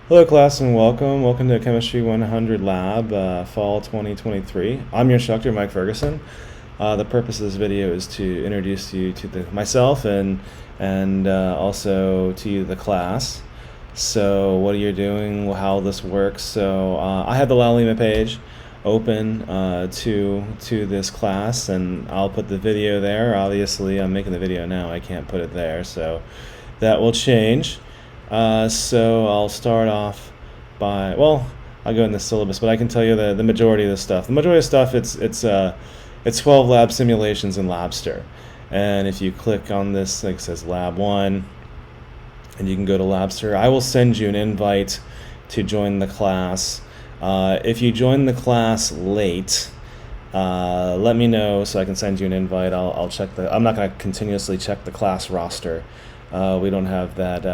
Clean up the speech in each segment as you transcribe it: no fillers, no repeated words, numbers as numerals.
Hello class and welcome. Welcome to Chemistry 100 Lab, Fall 2023. I'm your instructor, Mike Ferguson. The purpose of this video is to introduce you to myself and also to you, the class. So what are you doing, how this works. So I have the Lalima page open to this class, and I'll put the video there. Obviously, I'm making the video now. I can't put it there, so that will change. So I'll start off by, well, I'll go in the syllabus, but I can tell you the majority of the stuff. The majority of stuff, it's 12 lab simulations in Labster. And if you click on this, like it says Lab 1, and you can go to Labster, I will send you an invite to join the class. If you join the class late, let me know so I can send you an invite. I'll check I'm not going to continuously check the class roster. We don't have that.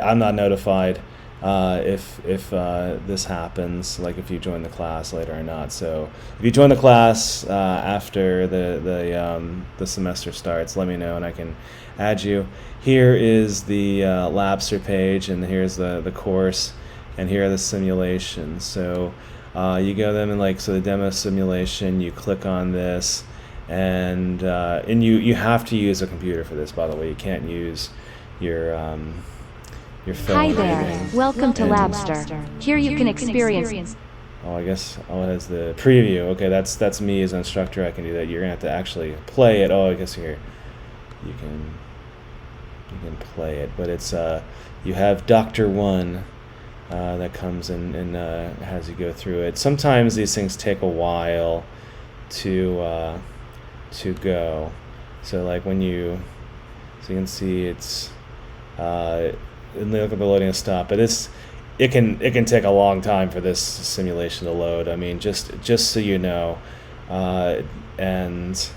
I'm not notified if this happens, like if you join the class later or not. So if you join the class after the semester starts, let me know and I can add you. Here is the Labster page, and here's the course, and here are the simulations. So you go them and so the demo simulation, you click on this, and you have to use a computer for this, by the way. You can't use your phone. Hi there, welcome to Labster. Here you can experience. Oh, I guess it has the preview. Okay, that's me as an instructor. I can do that. You're gonna have to actually play it. Oh, I guess here you can play it, but it's you have Dr. 1 that comes in and has you go through it. Sometimes these things take a while to go. So like when you can see it's look at the loading and stop, but it can take a long time for this simulation to load. I mean, just so you know, and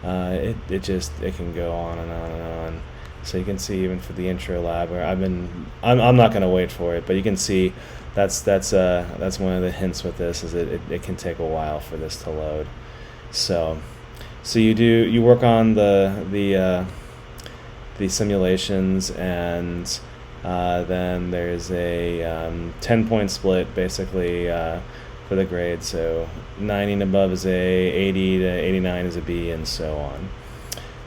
it can go on and on and on. So you can see even for the intro lab, where I'm not going to wait for it, but you can see that's one of the hints with this, is it can take a while for this to load. So you work on the simulations, and then there's a 10-point split basically for the grade. So 90 and above is A, 80 to 89 is a B, and so on.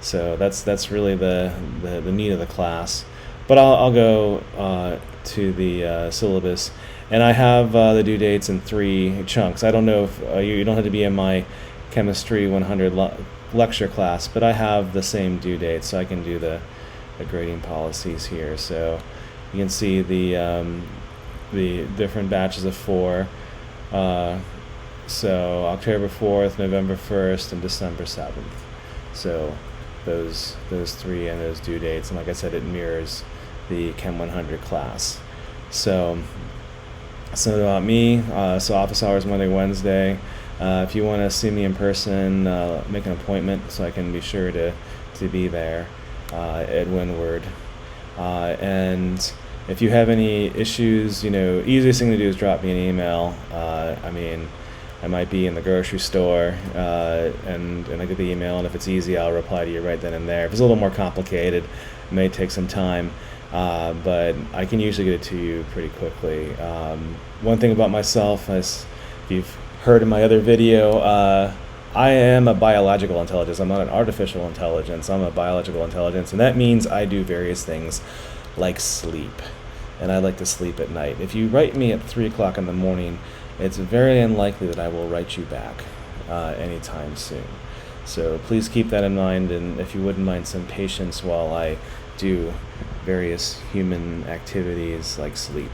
So that's really the meat of the class. But I'll go to the syllabus, and I have the due dates in 3 chunks. I don't know if you don't have to be in my Chemistry 100 lecture class, but I have the same due date, so I can do the grading policies here. So you can see the different batches of 4. So October 4th, November 1st, and December 7th. So those 3 and those due dates, and like I said, it mirrors the Chem 100 class. So about me, so office hours Monday, Wednesday. If you want to see me in person, make an appointment so I can be sure to be there at Windward. And if you have any issues, easiest thing to do is drop me an email. I might be in the grocery store, and I get the email, and if it's easy, I'll reply to you right then and there. If it's a little more complicated, it may take some time, but I can usually get it to you pretty quickly. One thing about myself, as you've heard in my other video, I am a biological intelligence. I'm not an artificial intelligence. I'm a biological intelligence, and that means I do various things like sleep, and I like to sleep at night. If you write me at 3 o'clock in the morning, it's very unlikely that I will write you back anytime soon. So please keep that in mind, and if you wouldn't mind some patience while I do various human activities like sleep.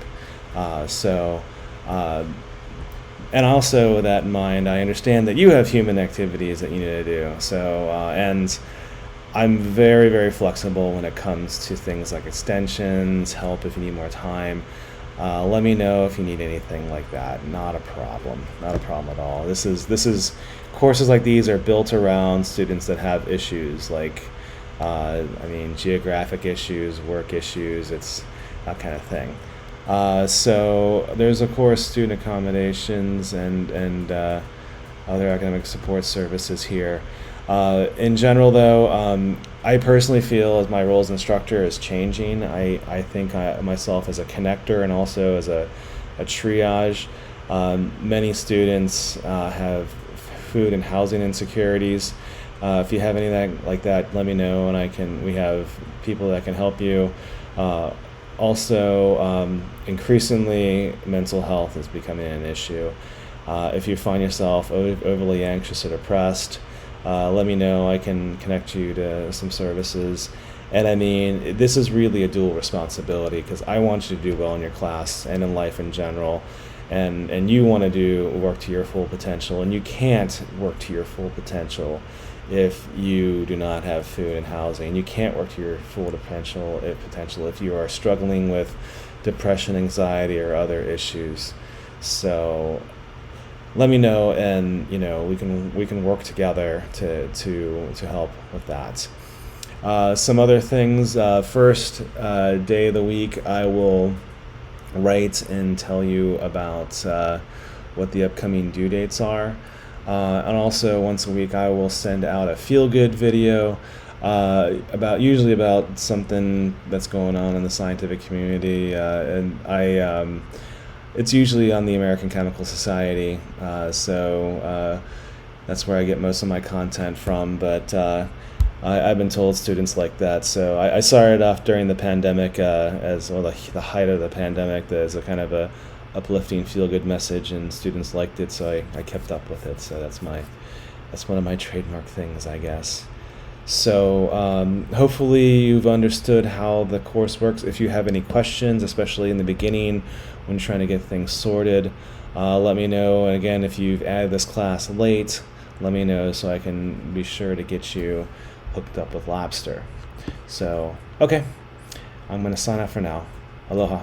And also with that in mind, I understand that you have human activities that you need to do. So, and I'm very, very flexible when it comes to things like extensions, help if you need more time. Let me know if you need anything like that. Not a problem. Not a problem at all. This is courses like these are built around students that have issues like, geographic issues, work issues. It's that kind of thing. So there's of course student accommodations and other academic support services here. In general, though, I personally feel as my role as instructor is changing. I think myself as a connector and also as a triage. Many students have food and housing insecurities. If you have anything like that, let me know, and we have people that can help you. Also, increasingly, mental health is becoming an issue. If you find yourself overly anxious or depressed, let me know. I can connect you to some services. And I mean, this is really a dual responsibility, because I want you to do well in your class and in life in general. And you want to work to your full potential, and you can't work to your full potential if you do not have food and housing. You can't work to your full potential if you are struggling with depression, anxiety, or other issues. So let me know, and we can work together to help with that. Some other things. First day of the week, I will write and tell you about what the upcoming due dates are. And also once a week I will send out a feel-good video usually about something that's going on in the scientific community, and it's usually on the American Chemical Society, so that's where I get most of my content from, but I've been told students like that, so I started off during the pandemic, the height of the pandemic, as a kind of a uplifting, feel-good message, and students liked it, so I kept up with it. So that's one of my trademark things, I guess. So hopefully you've understood how the course works. If you have any questions, especially in the beginning when trying to get things sorted, let me know. And again, if you've added this class late, let me know so I can be sure to get you hooked up with Labster. So, okay, I'm going to sign off for now. Aloha.